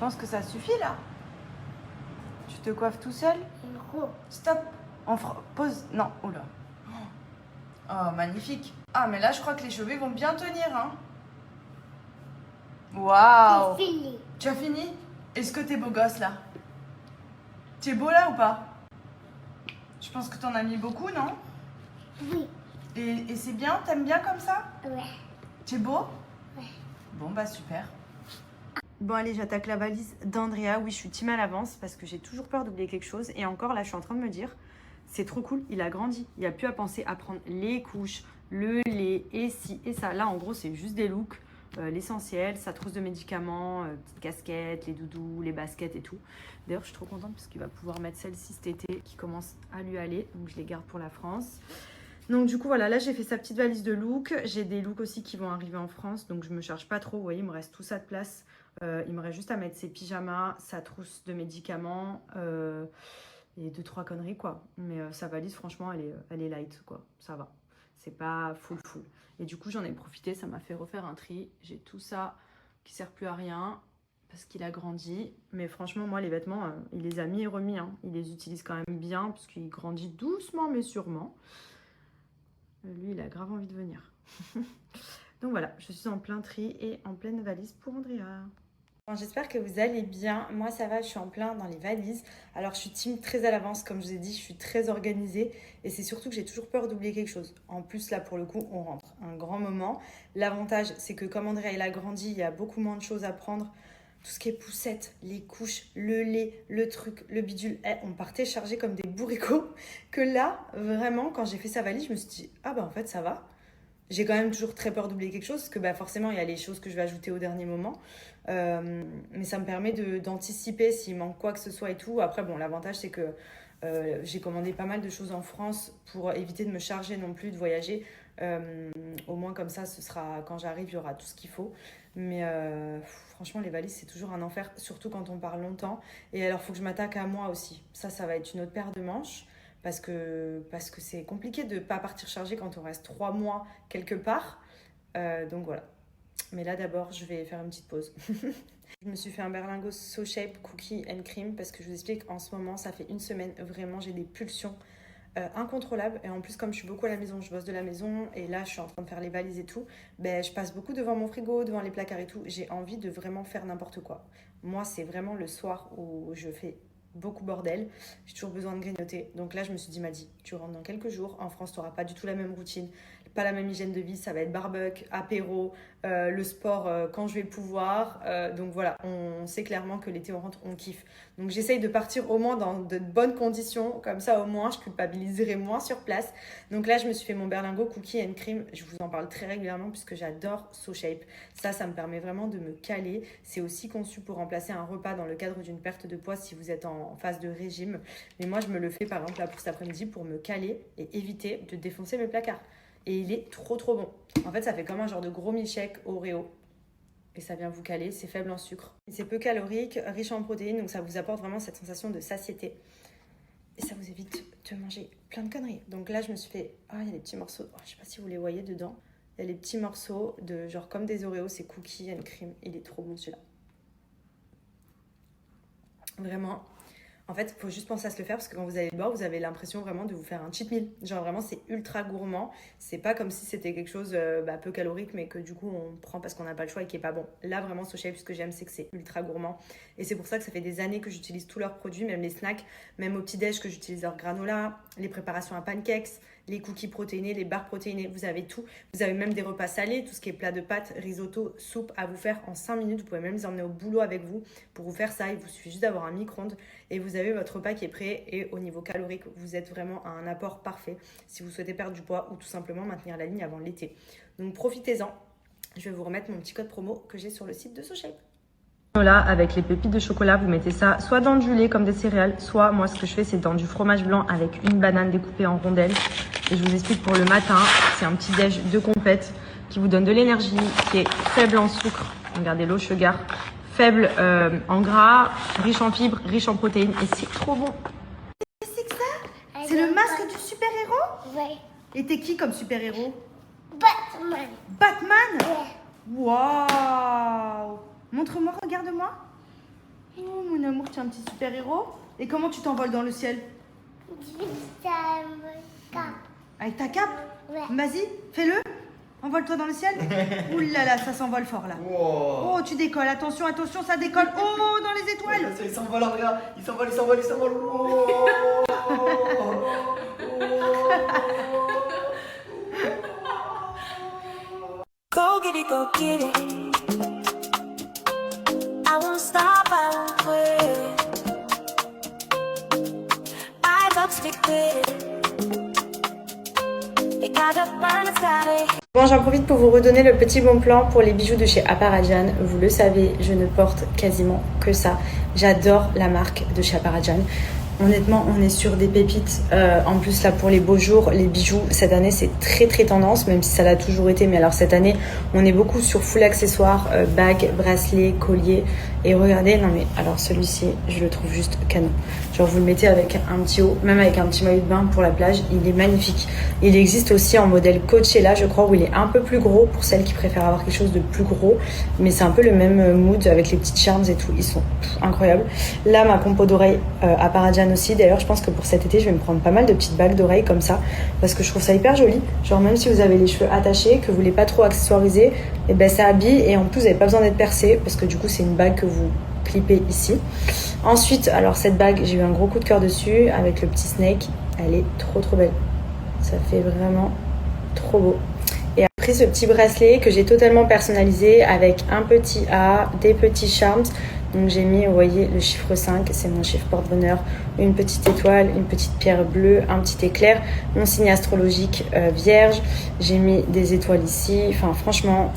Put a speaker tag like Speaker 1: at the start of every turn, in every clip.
Speaker 1: penses que ça suffit là? Tu te coiffes tout seul? Stop. Pause. Non, oula. Oh, magnifique. Ah, mais là, je crois que les cheveux vont bien tenir, hein. Waouh.
Speaker 2: C'est fini.
Speaker 1: Tu as fini? Est-ce que t'es beau gosse là? Tu es beau là ou pas? Je pense que t'en as mis beaucoup, non?
Speaker 2: Oui.
Speaker 1: Et c'est bien? T'aimes bien comme ça?
Speaker 2: Ouais.
Speaker 1: Tu es beau?
Speaker 2: Ouais.
Speaker 1: Bon, bah super. Bon, allez, j'attaque la valise d'Andrea. Oui, je suis team à l'avance parce que j'ai toujours peur d'oublier quelque chose. Et encore, là, je suis en train de me dire, c'est trop cool, il a grandi. Il n'y a plus à penser à prendre les couches, le lait, et ci et ça. Là, en gros, c'est juste des looks. L'essentiel, sa trousse de médicaments, petite casquette, les doudous, les baskets et tout. D'ailleurs, je suis trop contente parce qu'il va pouvoir mettre celle-ci cet été qui commence à lui aller. Donc, je les garde pour la France. Donc, du coup, voilà, là, j'ai fait sa petite valise de looks. J'ai des looks aussi qui vont arriver en France. Donc, je ne me charge pas trop. Vous voyez, il me reste tout ça de place. Il me reste juste à mettre ses pyjamas, sa trousse de médicaments et 2-3 conneries, quoi. Mais sa valise, franchement, elle est light, quoi. Ça va. C'est pas full. Et du coup, j'en ai profité, ça m'a fait refaire un tri. J'ai tout ça qui sert plus à rien parce qu'il a grandi. Mais franchement, moi, les vêtements, il les a mis et remis. Hein. Il les utilise quand même bien parce qu'il grandit doucement mais sûrement. Lui, il a grave envie de venir. Donc voilà, je suis en plein tri et en pleine valise pour Andrea. Bon, j'espère que vous allez bien. Moi, ça va, je suis en plein dans les valises. Alors, je suis team très à l'avance, comme je vous ai dit, je suis très organisée. Et c'est surtout que j'ai toujours peur d'oublier quelque chose. En plus, là, pour le coup, on rentre un grand moment. L'avantage, c'est que comme Andrea, il a grandi, il y a beaucoup moins de choses à prendre. Tout ce qui est poussette, les couches, le lait, le truc, le bidule. On partait chargés comme des bourricots. Que là, vraiment, quand j'ai fait sa valise, je me suis dit, ah bah en fait, ça va. J'ai quand même toujours très peur d'oublier quelque chose, parce que bah, forcément, il y a les choses que je vais ajouter au dernier moment. Mais ça me permet d'anticiper s'il manque quoi que ce soit et tout. Après, bon, l'avantage, c'est que j'ai commandé pas mal de choses en France pour éviter de me charger non plus de voyager. Au moins, comme ça, ce sera quand j'arrive, il y aura tout ce qu'il faut. Mais franchement, les valises, c'est toujours un enfer, surtout quand on part longtemps. Et alors, il faut que je m'attaque à moi aussi. Ça va être une autre paire de manches. Parce que c'est compliqué de ne pas partir charger quand on reste 3 mois quelque part. Donc voilà. Mais là d'abord, je vais faire une petite pause. Je me suis fait un berlingot So Shape Cookie and Cream parce que je vous explique, en ce moment, ça fait une semaine, vraiment, j'ai des pulsions incontrôlables. Et en plus, comme je suis beaucoup à la maison, je bosse de la maison et là, je suis en train de faire les valises et tout, ben, je passe beaucoup devant mon frigo, devant les placards et tout. J'ai envie de vraiment faire n'importe quoi. Moi, c'est vraiment le soir où je fais beaucoup bordel, j'ai toujours besoin de grignoter. Donc là, je me suis dit, Maddy, tu rentres dans quelques jours. En France, tu n'auras pas du tout la même routine, pas la même hygiène de vie. Ça va être barbecue, apéro, le sport quand je vais pouvoir. Donc voilà, on sait clairement que l'été, on rentre, on kiffe. Donc j'essaye de partir au moins dans de bonnes conditions. Comme ça, au moins, je culpabiliserai moins sur place. Donc là, je me suis fait mon berlingot cookie and cream. Je vous en parle très régulièrement puisque j'adore So Shape. Ça me permet vraiment de me caler. C'est aussi conçu pour remplacer un repas dans le cadre d'une perte de poids si vous êtes en phase de régime. Mais moi, je me le fais par exemple là pour cet après-midi pour me caler et éviter de défoncer mes placards. Et il est trop bon. En fait, ça fait comme un genre de gros milkshake Oreo. Et ça vient vous caler, c'est faible en sucre. C'est peu calorique, riche en protéines, donc ça vous apporte vraiment cette sensation de satiété. Et ça vous évite de manger plein de conneries. Donc là, je me suis fait... Ah, il y a des petits morceaux. Oh, je sais pas si vous les voyez dedans. Il y a les petits morceaux de genre comme des Oreos, c'est cookie and cream. Il est trop bon celui-là. Vraiment... En fait, il faut juste penser à se le faire parce que quand vous allez le boire, vous avez l'impression vraiment de vous faire un cheat meal. Genre vraiment, c'est ultra gourmand. C'est pas comme si c'était quelque chose peu calorique, mais que du coup, on prend parce qu'on n'a pas le choix et qui est pas bon. Là, vraiment, So Shape, ce que j'aime, c'est que c'est ultra gourmand. Et c'est pour ça que ça fait des années que j'utilise tous leurs produits, même les snacks, même au petit-déj que j'utilise leur granola, les préparations à pancakes, les cookies protéinés, les barres protéinées. Vous avez tout. Vous avez même des repas salés, tout ce qui est plat de pâtes, risotto, soupe à vous faire en 5 minutes. Vous pouvez même les emmener au boulot avec vous pour vous faire ça. Il vous suffit juste d'avoir un micro-ondes et vous avez votre repas qui est prêt. Et au niveau calorique, vous êtes vraiment à un apport parfait si vous souhaitez perdre du poids ou tout simplement maintenir la ligne avant l'été. Donc profitez-en. Je vais vous remettre mon petit code promo que j'ai sur le site de So Shape. Là, avec les pépites de chocolat, vous mettez ça soit dans du lait comme des céréales, soit moi ce que je fais c'est dans du fromage blanc avec une banane découpée en rondelles. Et je vous explique pour le matin, c'est un petit déj de compète qui vous donne de l'énergie, qui est faible en sucre, regardez l'eau sugar, faible en gras, riche en fibres, riche en protéines et c'est trop bon. C'est que ça? C'est le masque du super-héros?
Speaker 2: Ouais.
Speaker 1: Et t'es qui comme super-héros?
Speaker 2: Batman.
Speaker 1: Batman?
Speaker 2: Ouais.
Speaker 1: Waouh! Montre-moi, regarde-moi. Oh mon amour, tu es un petit super-héros. Et comment tu t'envoles dans le ciel? Avec ta cape?
Speaker 2: Ouais.
Speaker 1: Vas-y, fais-le. Envole-toi dans le ciel. Ouh là là, ça s'envole fort là.
Speaker 3: Wow.
Speaker 1: Oh, tu décolles. Attention, attention, ça décolle. Oh, dans les étoiles.
Speaker 3: Il s'envole, regarde. Il s'envole. Wow.
Speaker 4: Go get it. I won't stop, I won't quit. Eyes up, stick with it. It gotta burn, it's gotta.
Speaker 1: Bon, j'en profite pour vous redonner le petit bon plan pour les bijoux de chez Aparajan. Vous le savez, je ne porte quasiment que ça. J'adore la marque de chez Aparajan. Honnêtement, on est sur des pépites. En plus, là, pour les beaux jours, les bijoux, cette année, c'est très tendance, même si ça l'a toujours été. Mais alors, cette année, on est beaucoup sur full accessoires, bagues, bracelets, colliers. Et regardez, non mais, alors celui-ci, je le trouve juste canon. Genre, vous le mettez avec un petit haut, même avec un petit maillot de bain pour la plage. Il est magnifique. Il existe aussi en modèle Coachella, je crois, où il est un peu plus gros pour celles qui préfèrent avoir quelque chose de plus gros. Mais c'est un peu le même mood avec les petites charms et tout. Ils sont incroyables. Là, ma compo d'oreilles Aparajan aussi. D'ailleurs, je pense que pour cet été, je vais me prendre pas mal de petites bagues d'oreilles comme ça parce que je trouve ça hyper joli. Genre, même si vous avez les cheveux attachés, que vous voulez pas trop accessoiriser, et ben ça habille et en plus, vous n'avez pas besoin d'être percé parce que du coup, c'est une bague que vous clippez ici. Ensuite, alors cette bague, j'ai eu un gros coup de cœur dessus avec le petit snake. Elle est trop belle. Ça fait vraiment trop beau. Et après, ce petit bracelet que j'ai totalement personnalisé avec un petit A, des petits charms. Donc j'ai mis, vous voyez, le chiffre 5, c'est mon chiffre porte-bonheur, une petite étoile, une petite pierre bleue, un petit éclair, mon signe astrologique vierge, j'ai mis des étoiles ici, enfin franchement,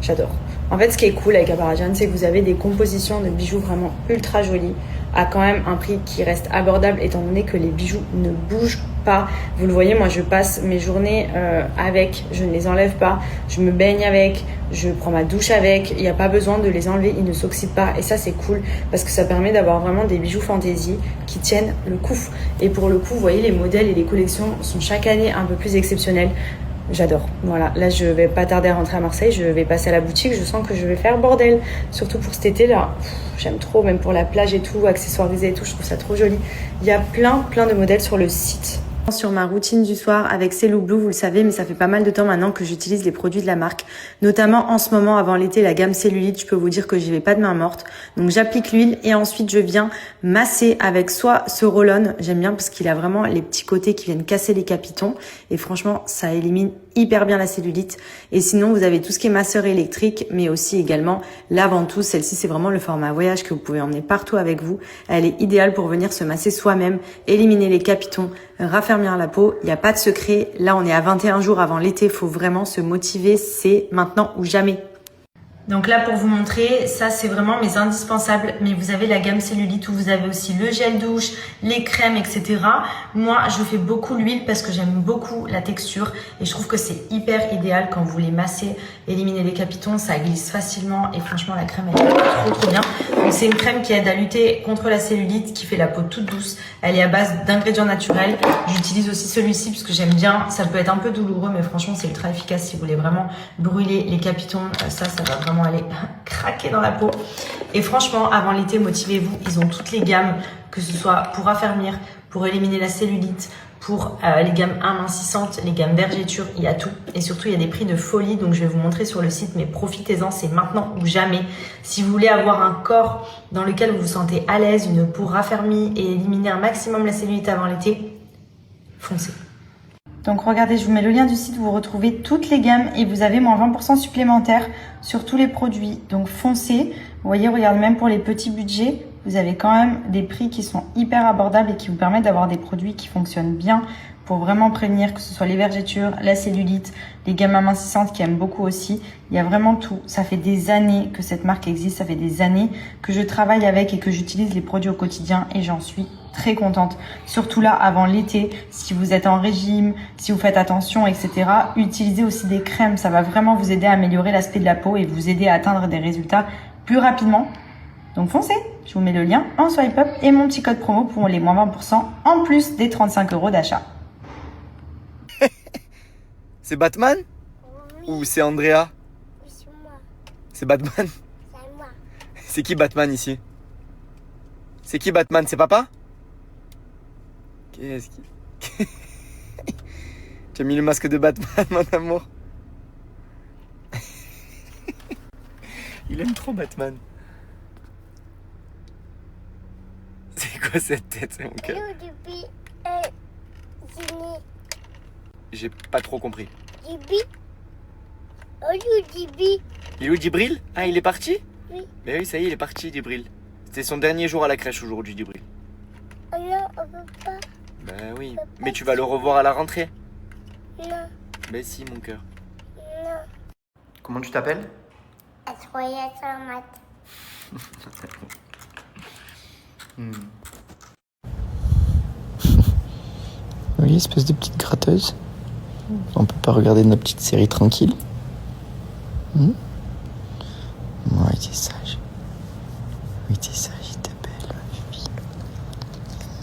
Speaker 1: j'adore. En fait, ce qui est cool avec Aparajan, c'est que vous avez des compositions de bijoux vraiment ultra jolies, à quand même un prix qui reste abordable étant donné que les bijoux ne bougent pas. Vous le voyez, moi je passe mes journées avec, je ne les enlève pas, je me baigne avec, je prends ma douche avec, il n'y a pas besoin de les enlever, ils ne s'oxydent pas et ça c'est cool parce que ça permet d'avoir vraiment des bijoux fantaisie qui tiennent le coup. Et pour le coup, vous voyez, les modèles et les collections sont chaque année un peu plus exceptionnels. J'adore. Voilà, là je vais pas tarder à rentrer à Marseille, je vais passer à la boutique, je sens que je vais faire bordel. Surtout pour cet été là, j'aime trop, même pour la plage et tout, accessoirisé et tout, je trouve ça trop joli. Il y a plein de modèles sur le site. Sur ma routine du soir avec Cello Blue, vous le savez, mais ça fait pas mal de temps maintenant que j'utilise les produits de la marque. Notamment en ce moment, avant l'été, la gamme cellulite, je peux vous dire que j'y vais pas de main morte. Donc j'applique l'huile et ensuite je viens masser avec soit ce roll-on, j'aime bien parce qu'il a vraiment les petits côtés qui viennent casser les capitons. Et franchement, ça élimine hyper bien la cellulite. Et sinon, vous avez tout ce qui est masseur électrique, mais aussi également la ventouse. Celle-ci, c'est vraiment le format voyage que vous pouvez emmener partout avec vous. Elle est idéale pour venir se masser soi-même, éliminer les capitons, raffermir la peau. Il n'y a pas de secret. Là, on est à 21 jours avant l'été. Il faut vraiment se motiver. C'est maintenant ou jamais. Donc là, pour vous montrer, ça c'est vraiment mes indispensables. Mais vous avez la gamme cellulite où vous avez aussi le gel douche, les crèmes, etc. Moi, je fais beaucoup l'huile parce que j'aime beaucoup la texture et je trouve que c'est hyper idéal quand vous voulez masser, éliminer les capitons. Ça glisse facilement et franchement, la crème elle est trop bien. Donc c'est une crème qui aide à lutter contre la cellulite, qui fait la peau toute douce. Elle est à base d'ingrédients naturels. J'utilise aussi celui-ci parce que j'aime bien. Ça peut être un peu douloureux, mais franchement, c'est ultra efficace si vous voulez vraiment brûler les capitons. Ça va vraiment aller craquer dans la peau. Et franchement, avant l'été, motivez-vous. Ils ont toutes les gammes, que ce soit pour raffermir, pour éliminer la cellulite, pour les gammes amincissantes, les gammes vergetures, il y a tout. Et surtout, il y a des prix de folie. Donc, je vais vous montrer sur le site, mais profitez-en, c'est maintenant ou jamais. Si vous voulez avoir un corps dans lequel vous vous sentez à l'aise, une peau raffermie et éliminer un maximum la cellulite avant l'été, foncez. Donc regardez, je vous mets le lien du site, vous retrouvez toutes les gammes et vous avez moins 20% supplémentaire sur tous les produits. Donc foncez, vous voyez, regardez, même pour les petits budgets, vous avez quand même des prix qui sont hyper abordables et qui vous permettent d'avoir des produits qui fonctionnent bien pour vraiment prévenir que ce soit les vergetures, la cellulite, les gammes amincissantes qui aiment beaucoup aussi. Il y a vraiment tout. Ça fait des années que cette marque existe, ça fait des années que je travaille avec et que j'utilise les produits au quotidien et j'en suis très contente. Surtout là, avant l'été, si vous êtes en régime, si vous faites attention, etc., utilisez aussi des crèmes. Ça va vraiment vous aider à améliorer l'aspect de la peau et vous aider à atteindre des résultats plus rapidement. Donc foncez, je vous mets le lien en swipe up et mon petit code promo pour les moins 20% en plus des 35 € d'achat.
Speaker 3: C'est Batman
Speaker 2: Oui,
Speaker 3: ou c'est Andrea?
Speaker 2: c'est moi.
Speaker 3: C'est Batman.
Speaker 2: C'est moi.
Speaker 3: C'est qui Batman ici? C'est qui Batman? C'est papa? Qu'est-ce qui... Tu as mis le masque de Batman, mon amour. Il aime trop Batman. C'est quoi cette tête, c'est mon cœur?
Speaker 2: Youdibi, Zini,
Speaker 3: J'ai pas trop compris.
Speaker 2: Dibi. Oh, Youdibi.
Speaker 3: Il est où Djibril? Ah, il est parti?
Speaker 2: Oui.
Speaker 3: Mais oui, ça y est, il est parti, Djibril. C'était son dernier jour à la crèche aujourd'hui, Djibril.
Speaker 2: Oh non, on peut pas.
Speaker 3: Ben oui, mais tu vas le revoir à la rentrée.
Speaker 2: Non,
Speaker 3: Ben si, mon cœur.
Speaker 2: non.
Speaker 3: Comment tu t'appelles?
Speaker 2: À croire sur mat.
Speaker 5: Oui, espèce de petite gratteuse. On peut pas regarder notre petite série tranquille. Ouais, t'es sage. Oui, t'es sage, t'es belle, ma fille.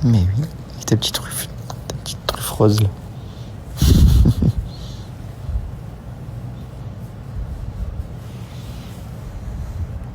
Speaker 5: Mais oui, avec ta petite truffe rose là.